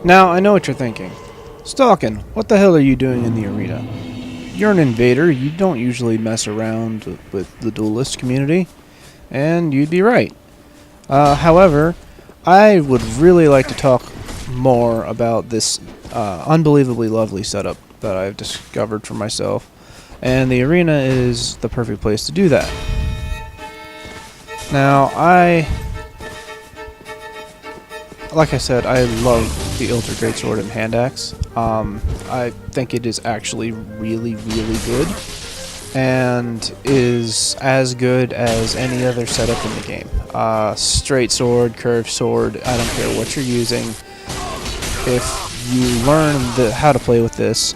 Now, I know what you're thinking. Stalkin', what the hell are you doing in the arena? You're an invader, you don't usually mess around with the duelist community. And you'd be right. However, I would really like to talk more about this unbelievably lovely setup that I've discovered for myself. And the arena is the perfect place to do that. Now, like I said, I love the Ultra Greatsword and Hand Axe. I think it is actually really, really good, and is as good as any other setup in the game. Straight sword, curved sword, I don't care what you're using. If you learn how to play with this,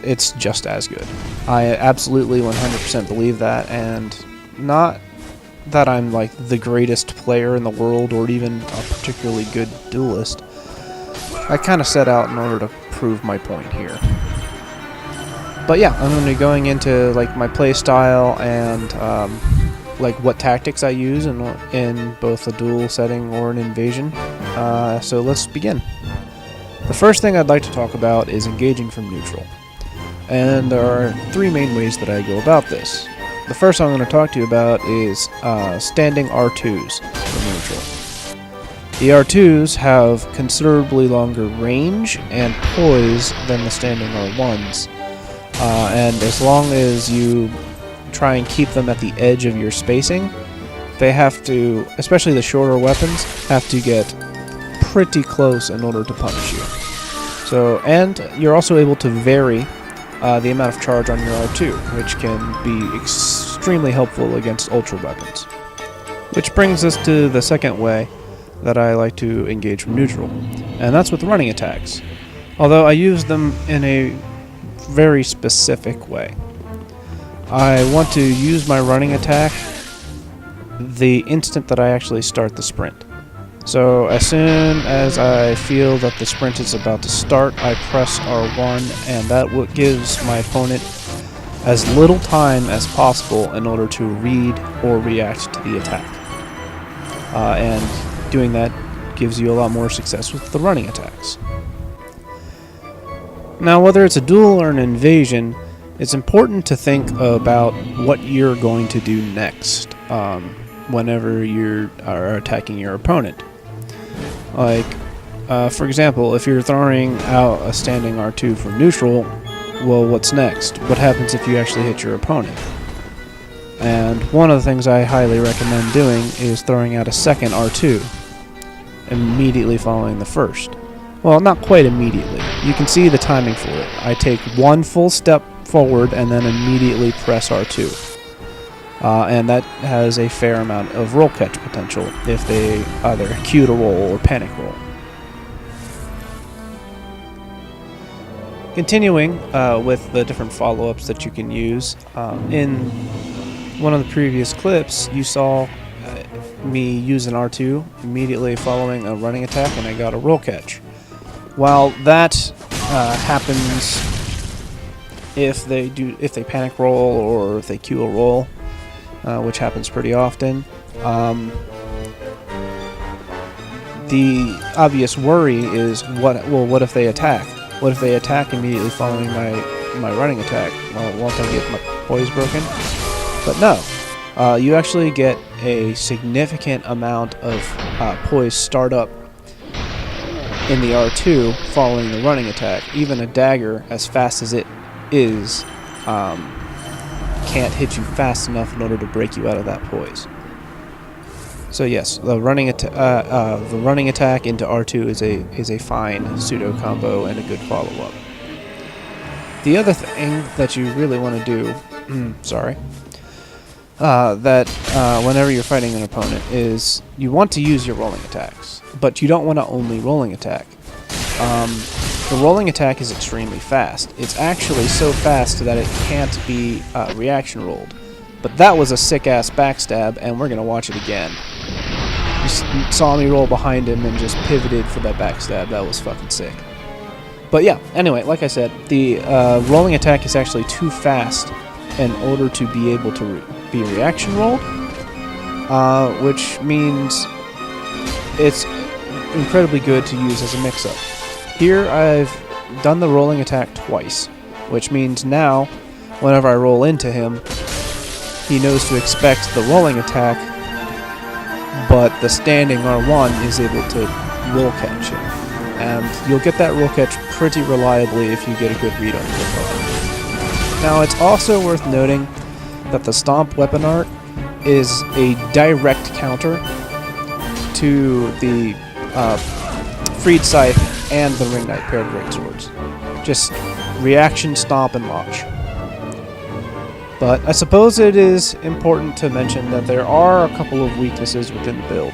it's just as good. I absolutely 100% believe that, and not that I'm like the greatest player in the world or even a particularly good duelist. I kind of set out in order to prove my point here. But yeah, I'm going to be going into like my play style and like what tactics I use in both a duel setting or an invasion. So let's begin. The first thing I'd like to talk about is engaging from neutral. And there are three main ways that I go about this. The first I'm going to talk to you about is standing R2s from neutral. The R2s have considerably longer range and poise than the standing R1s. And as long as you try and keep them at the edge of your spacing, they have to, especially the shorter weapons, have to get pretty close in order to punish you. So, and you're also able to vary the amount of charge on your R2, which can be extremely helpful against ultra weapons. Which brings us to the second way that I like to engage from neutral, and that's with running attacks. Although I use them in a very specific way. I want to use my running attack the instant that I actually start the sprint. So as soon as I feel that the sprint is about to start, I press R1, and that gives my opponent as little time as possible in order to read or react to the attack. And doing that gives you a lot more success with the running attacks. Now, whether it's a duel or an invasion, it's important to think about what you're going to do next whenever you are attacking your opponent. Like, for example, if you're throwing out a standing R2 from neutral, well, what's next? What happens if you actually hit your opponent? And one of the things I highly recommend doing is throwing out a second R2, immediately following the first. Well, not quite immediately. You can see the timing for it. I take one full step forward and then immediately press R2. And that has a fair amount of roll catch potential if they either cue to roll or panic roll. Continuing with the different follow-ups that you can use, in one of the previous clips you saw me use an R2 immediately following a running attack, and I got a roll catch. While that happens if they panic roll or if they cue a roll, which happens pretty often, the obvious worry is what if they attack? What if they attack immediately following my running attack? Well, won't I get my poise broken? But no, you actually get a significant amount of poise start up in the R2 following the running attack. Even a dagger, as fast as it is, can't hit you fast enough in order to break you out of that poise. So yes, the running attack into R2 is a fine pseudo combo and a good follow-up. The other thing that you really want to do, whenever you're fighting an opponent is you want to use your rolling attacks, but you don't want to only rolling attack. The rolling attack is extremely fast. It's actually so fast that it can't be reaction rolled. But that was a sick-ass backstab, and we're going to watch it again. You saw me roll behind him and just pivoted for that backstab. That was fucking sick. But yeah, anyway, like I said, the rolling attack is actually too fast in order to be able to be reaction rolled, which means it's incredibly good to use as a mix-up. Here I've done the rolling attack twice, which means now, whenever I roll into him, he knows to expect the rolling attack, but the standing R1 is able to roll catch him. And you'll get that roll catch pretty reliably if you get a good read on your opponent. Now it's also worth noting that the Stomp weapon art is a direct counter to the Freed Scythe and the Ring Knight paired greatswords. Just reaction, stomp, and launch. But I suppose it is important to mention that there are a couple of weaknesses within the build.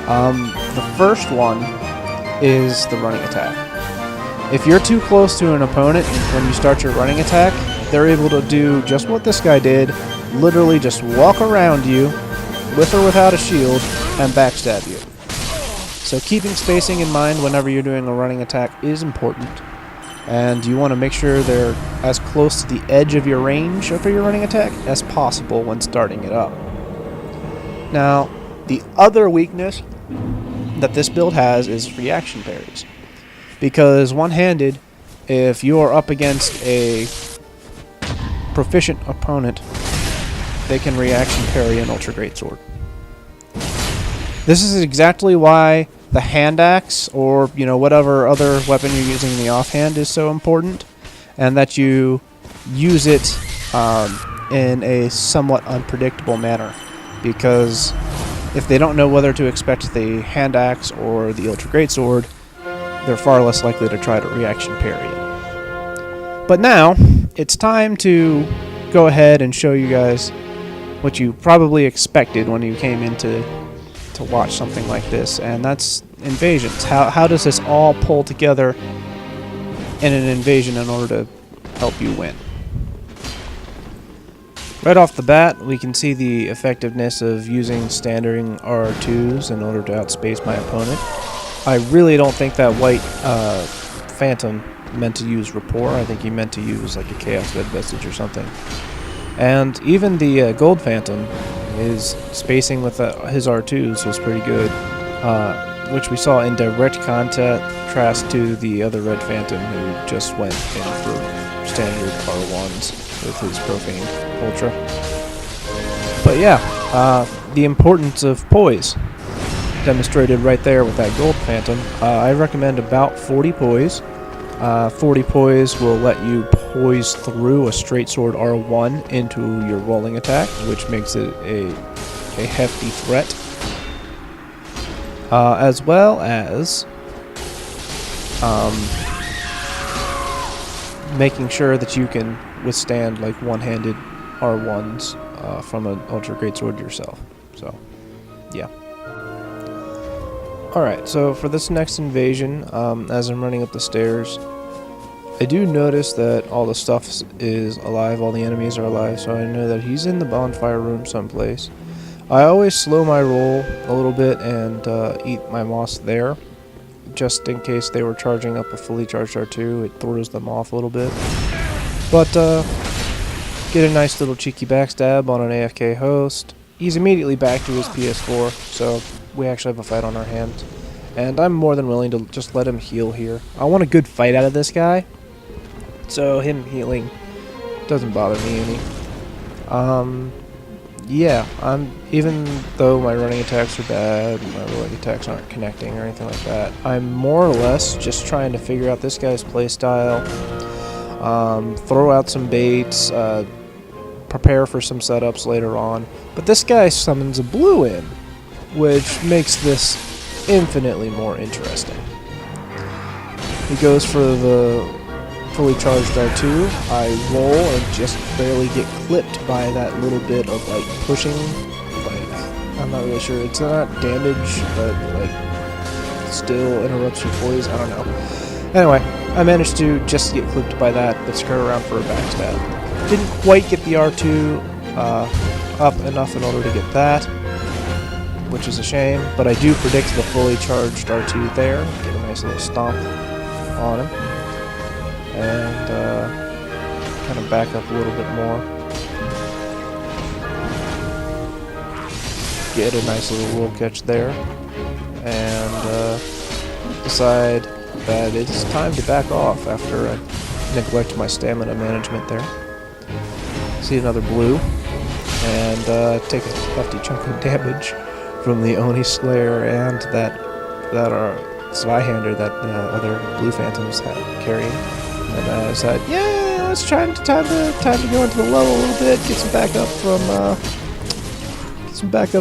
The first one is the running attack. If you're too close to an opponent when you start your running attack, they're able to do just what this guy did, literally just walk around you, with or without a shield, and backstab you. So keeping spacing in mind whenever you're doing a running attack is important, and you want to make sure they're as close to the edge of your range for your running attack as possible when starting it up. Now, the other weakness that this build has is reaction parries. Because one-handed, if you are up against a proficient opponent, they can reaction parry an Ultra Greatsword. This is exactly why the hand axe, or whatever other weapon you're using in the offhand, is so important, and that you use it in a somewhat unpredictable manner. Because if they don't know whether to expect the hand axe or the Ultra Greatsword, they're far less likely to try to reaction parry it. But now, it's time to go ahead and show you guys what you probably expected when you came in to watch something like this, and that's invasions. How does this all pull together in an invasion in order to help you win? Right off the bat, we can see the effectiveness of using standing R2s in order to outspace my opponent. I really don't think that white Phantom meant to use Rapport. I think he meant to use like a Chaos Red Vestige or something. And even the Gold Phantom, his spacing with his R2s was pretty good, which we saw in direct contrast to the other Red Phantom who just went in for standard R1s with his Profane Ultra. But yeah, the importance of poise demonstrated right there with that Gold Phantom. I recommend about 40 poise. 40 poise will let you poise through a straight sword R1 into your rolling attack, which makes it a hefty threat. As well as making sure that you can withstand like one-handed R1s from an Ultra Greatsword yourself. So, yeah. Alright, so for this next invasion, as I'm running up the stairs, I do notice that all the stuff is alive, all the enemies are alive, so I know that he's in the bonfire room someplace. I always slow my roll a little bit and eat my moss there, just in case they were charging up a fully charged R2. It throws them off a little bit. But get a nice little cheeky backstab on an AFK host. He's immediately back to his PS4, so we actually have a fight on our hands. And I'm more than willing to just let him heal here. I want a good fight out of this guy, so him healing doesn't bother me any. Yeah, even though my running attacks are bad, my rolling attacks aren't connecting or anything like that, I'm more or less just trying to figure out this guy's playstyle, throw out some baits, prepare for some setups later on. But this guy summons a blue in, which makes this infinitely more interesting. He goes for the fully charged R2. I roll and just barely get clipped by that little bit of like pushing. Like, I'm not really sure. It's not damage, but like still interrupts your poise. I don't know. Anyway, I managed to just get clipped by that, but skirt around for a backstab. Didn't quite get the R2 up enough in order to get that, which is a shame, but I do predict the fully charged R2 there. Get a nice little stomp on him. And kind of back up a little bit more. Get a nice little roll catch there. And decide that it's time to back off after I neglect my stamina management there. See another blue, and take a hefty chunk of damage from the Oni Slayer and that Zweihander that other blue phantoms had carrying. And I said, yeah, it's time to go into the level a little bit, get some backup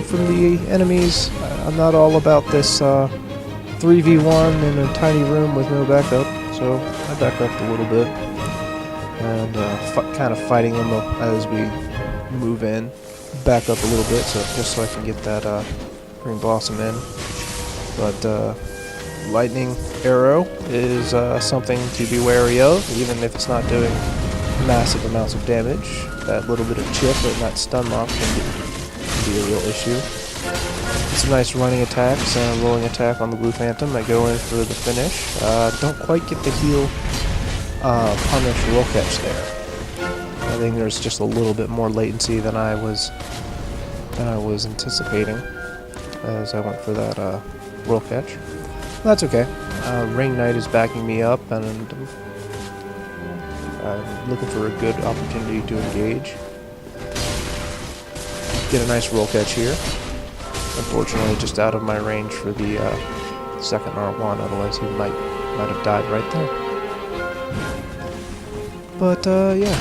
from the enemies. I'm not all about this 3v1 in a tiny room with no backup, so I back up a little bit and kind of fighting them as we move in. Back up a little bit, just so I can get that Green Blossom in. But Lightning Arrow is something to be wary of, even if it's not doing massive amounts of damage. That little bit of chip and that stun lock can be a real issue. Some nice running attacks and a rolling attack on the Blue Phantom that go in for the finish. Don't quite get the heal punish roll catch there. I think there's just a little bit more latency than I was anticipating as I went for that roll catch. That's okay. Ring Knight is backing me up, and I'm looking for a good opportunity to engage. Get a nice roll catch here. Unfortunately, just out of my range for the second R1, otherwise he might have died right there. But yeah,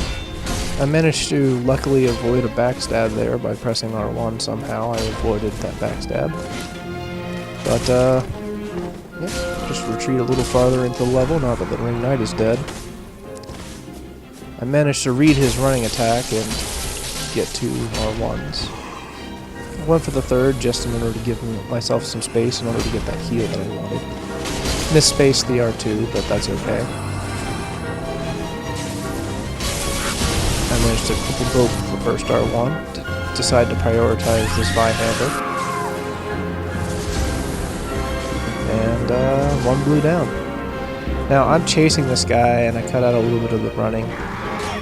I managed to luckily avoid a backstab there by pressing R1 somehow. I avoided that backstab. But yeah, just retreat a little farther into the level now that the Ring Knight is dead. I managed to read his running attack and get 2 R1s. I went for the third just in order to give myself some space in order to get that heal that I wanted. Misspaced the R2, but that's okay. I managed to triple bolt the first R1, decide to prioritize this Zweihander. And 1 blue down. Now I'm chasing this guy and I cut out a little bit of the running.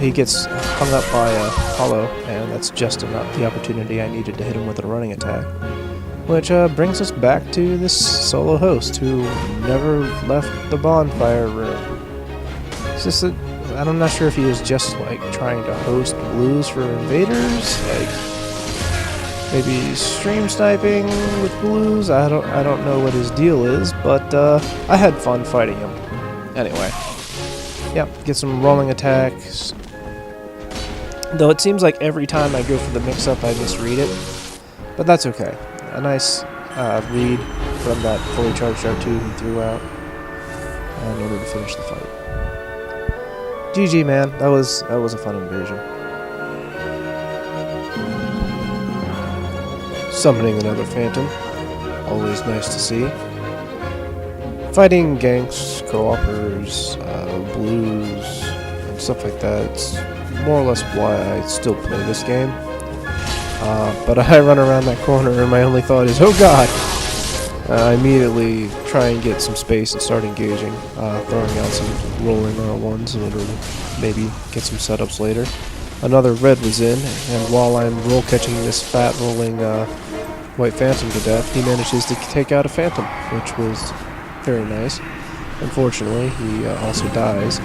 He gets hung up by a hollow, and that's just enough the opportunity I needed to hit him with a running attack. Which brings us back to this solo host who never left the bonfire room. It's just that I'm not sure if he was just like trying to host blues for invaders, like maybe stream sniping with blues. I don't know what his deal is, but I had fun fighting him. Anyway, yeah, get some rolling attacks. Though it seems like every time I go for the mix-up, I misread it, but that's okay. A nice read from that fully charged R2 he threw out in order to finish the fight. GG, man. That was a fun invasion. Summoning another Phantom. Always nice to see. Fighting ganks, co-opers, blues, and stuff like that. It's more or less why I still play this game. But I run around that corner and my only thought is, oh god! I immediately try and get some space and start engaging, throwing out some rolling R1s in order to maybe get some setups later. Another red was in, and while I'm roll catching this fat rolling white Phantom to death, he manages to take out a Phantom, which was very nice. Unfortunately, he also dies.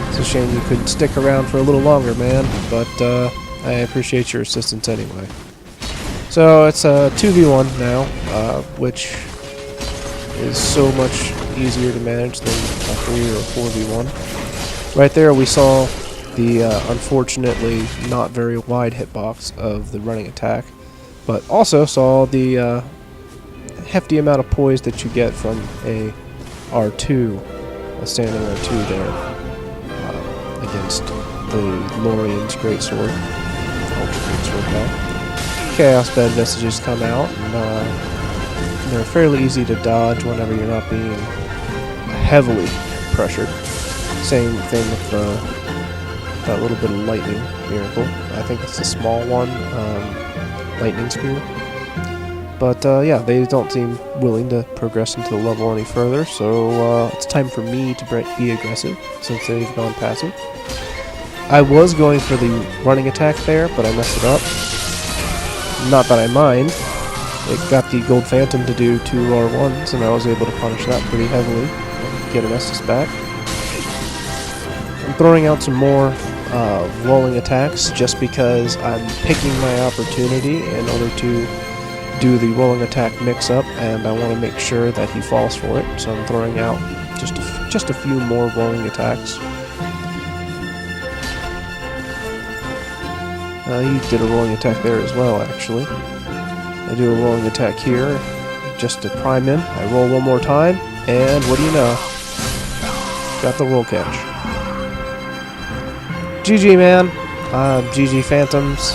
It's a shame you couldn't stick around for a little longer, man, but I appreciate your assistance anyway. So it's a 2v1 now, which is so much easier to manage than a 3 or 4v1. Right there we saw the unfortunately not very wide hitbox of the running attack, but also saw the hefty amount of poise that you get from a R2, a standing R2 there, against the Lorian's Greatsword, Ultra Greatsword now. Chaos Bed messages come out, and they're fairly easy to dodge whenever you're not being heavily pressured. Same thing with that little bit of lightning miracle. I think it's the small one, lightning spear. But yeah, they don't seem willing to progress into the level any further, so it's time for me to be aggressive, since they've gone passive. I was going for the running attack there, but I messed it up. Not that I mind. It got the Gold Phantom to do 2 R1s, and I was able to punish that pretty heavily. get an Estus back. I'm throwing out some more rolling attacks just because I'm picking my opportunity in order to do the rolling attack mix-up, and I want to make sure that he falls for it. So I'm throwing out just a few more rolling attacks. You did a rolling attack there as well, actually. I do a rolling attack here just to prime him. I roll one more time, and what do you know? Got the roll catch. GG, man. GG, Phantoms.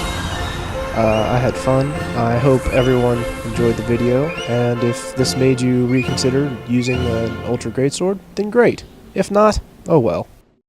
I had fun. I hope everyone enjoyed the video, and if this made you reconsider using an Ultra Greatsword, then great. If not, oh well.